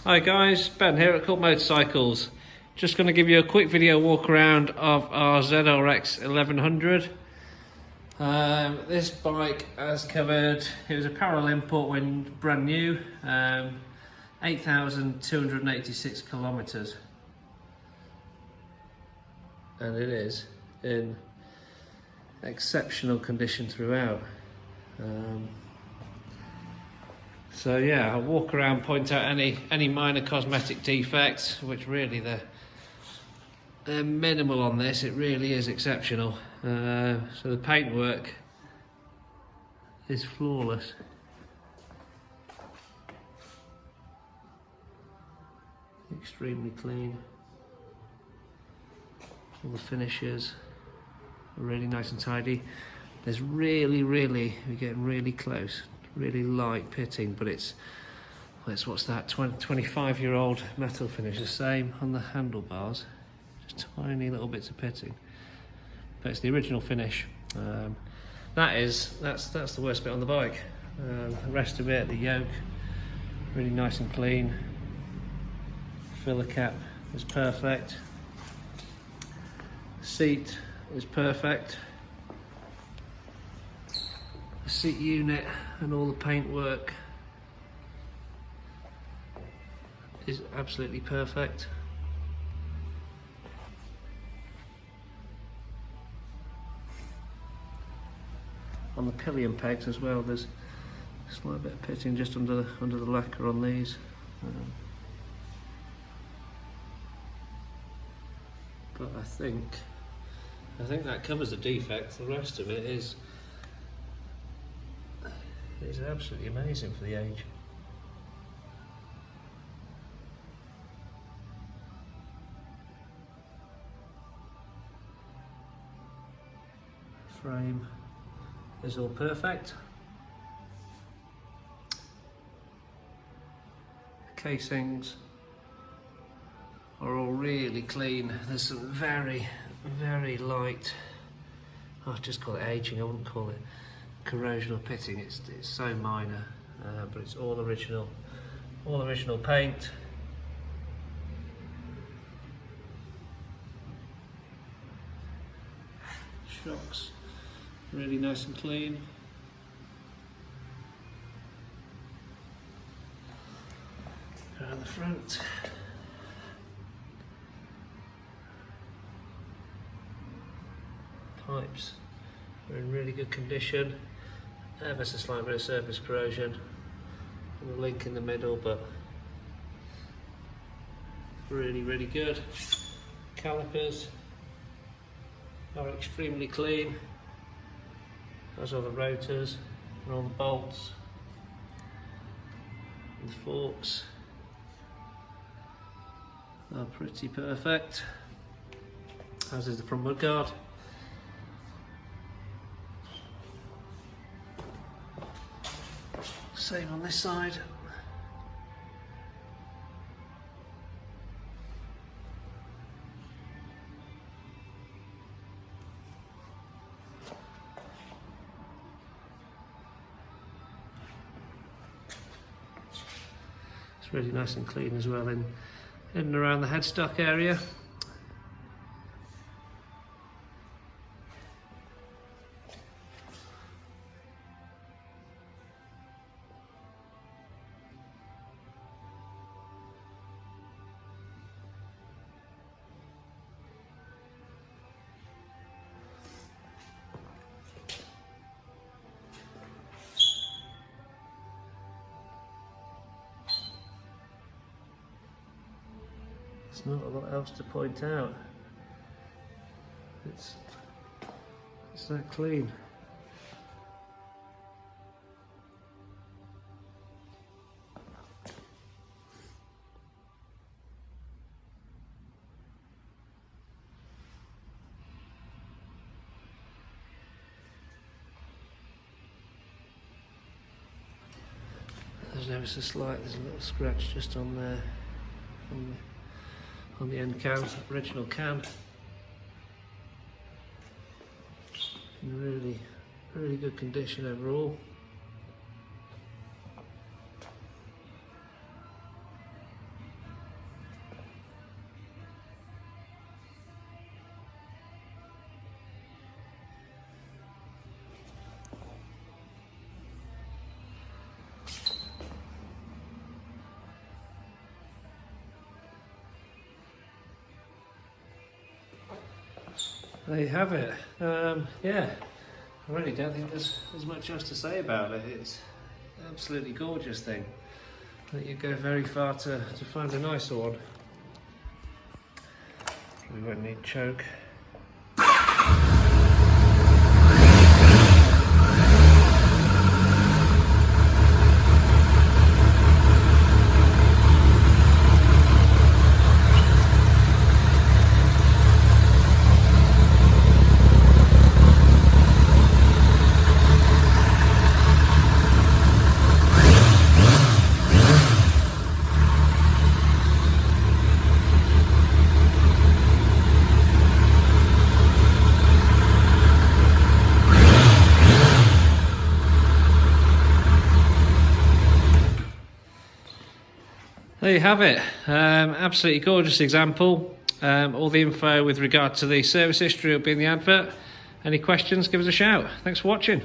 Hi guys, Ben here at Cult Motorcycles. Just going to give you a quick video walk around of our ZRX1100. This bike has covered, it was a parallel import when brand new, 8,286 kilometers. And it is in exceptional condition throughout. So yeah, I'll walk around, point out any minor cosmetic defects, which really they're minimal on this. It really is exceptional. So the paintwork is flawless. Extremely clean. All the finishes are really nice and tidy. There's we're getting really close. Really light pitting, but it's what's that, 25-year-old metal finish. The same on the handlebars, just tiny little bits of pitting, but it's the original finish. That's the worst bit on the bike. The rest of it, the yoke, really nice and clean. Filler cap is perfect. Seat is perfect. The seat unit and all the paintwork is absolutely perfect. On the pillion pegs as well, there's a slight bit of pitting just under the lacquer on these. But I think that covers the defects. The rest of it is absolutely amazing for the age. Frame is all perfect. Casings are all really clean. There's some very light, I'll just call it aging, I wouldn't call it corrosion or pitting. It's so minor, but it's all original paint. Shocks really nice and clean. Around the front, pipes are in really good condition. Ever so slight bit of surface corrosion and a link in the middle, but really good. Calipers are extremely clean, as are the rotors and all the bolts and the forks are pretty perfect, as is the front mudguard. Same on this side. It's really nice and clean as well in and around the headstock area. There's not a lot else to point out. It's that clean. There's ever so slight, there's a little scratch just on there, on the end can, original can. In really good condition overall. There you have it. Yeah, I really don't think there's much else to say about it. It's an absolutely gorgeous thing. I think you'd go very far to find a nicer one. We won't need choke. There you have it. Absolutely gorgeous example. All the info with regard to the service history will be in the advert. Any questions, give us a shout. Thanks for watching.